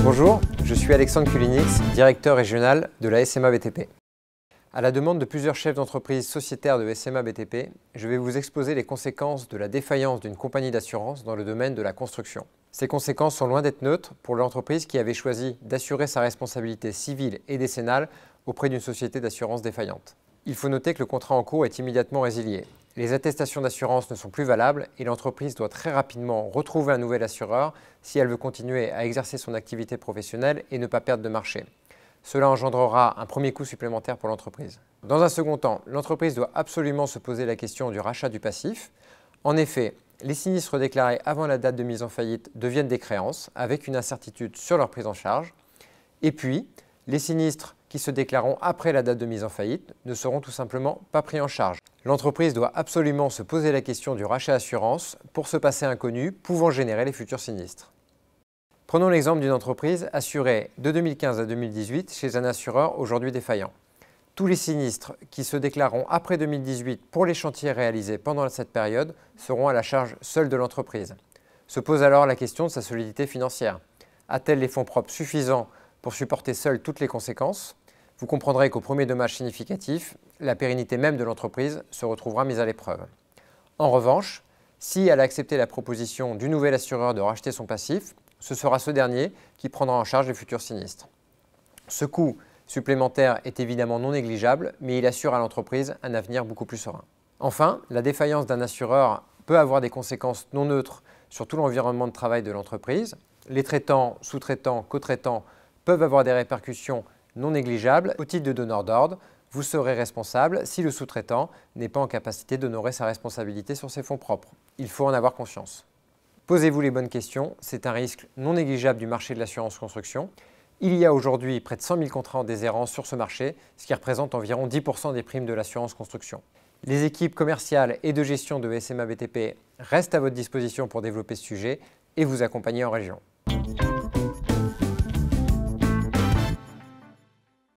Bonjour, je suis Alexandre Kulinix, directeur régional de la SMA BTP. À la demande de plusieurs chefs d'entreprise sociétaires de SMA BTP, je vais vous exposer les conséquences de la défaillance d'une compagnie d'assurance dans le domaine de la construction. Ces conséquences sont loin d'être neutres pour l'entreprise qui avait choisi d'assurer sa responsabilité civile et décennale auprès d'une société d'assurance défaillante. Il faut noter que le contrat en cours est immédiatement résilié. Les attestations d'assurance ne sont plus valables et l'entreprise doit très rapidement retrouver un nouvel assureur si elle veut continuer à exercer son activité professionnelle et ne pas perdre de marché. Cela engendrera un premier coût supplémentaire pour l'entreprise. Dans un second temps, l'entreprise doit absolument se poser la question du rachat du passif. En effet, les sinistres déclarés avant la date de mise en faillite deviennent des créances avec une incertitude sur leur prise en charge. Et puis, les sinistres qui se déclareront après la date de mise en faillite ne seront tout simplement pas pris en charge. L'entreprise doit absolument se poser la question du rachat assurance pour ce passé inconnu pouvant générer les futurs sinistres. Prenons l'exemple d'une entreprise assurée de 2015 à 2018 chez un assureur aujourd'hui défaillant. Tous les sinistres qui se déclareront après 2018 pour les chantiers réalisés pendant cette période seront à la charge seule de l'entreprise. Se pose alors la question de sa solidité financière. A-t-elle les fonds propres suffisants pour supporter seule toutes les conséquences? Vous comprendrez qu'au premier dommage significatif, la pérennité même de l'entreprise se retrouvera mise à l'épreuve. En revanche, si elle a accepté la proposition du nouvel assureur de racheter son passif, ce sera ce dernier qui prendra en charge les futurs sinistres. Ce coût supplémentaire est évidemment non négligeable, mais il assure à l'entreprise un avenir beaucoup plus serein. Enfin, la défaillance d'un assureur peut avoir des conséquences non neutres sur tout l'environnement de travail de l'entreprise. Les traitants, sous-traitants, co-traitants peuvent avoir des répercussions non négligeables. Au titre de donneur d'ordre, vous serez responsable si le sous-traitant n'est pas en capacité d'honorer sa responsabilité sur ses fonds propres. Il faut en avoir conscience. Posez-vous les bonnes questions, c'est un risque non négligeable du marché de l'assurance construction. Il y a aujourd'hui près de 100 000 contrats en déshérence sur ce marché, ce qui représente environ 10% des primes de l'assurance construction. Les équipes commerciales et de gestion de SMA BTP restent à votre disposition pour développer ce sujet et vous accompagner en région.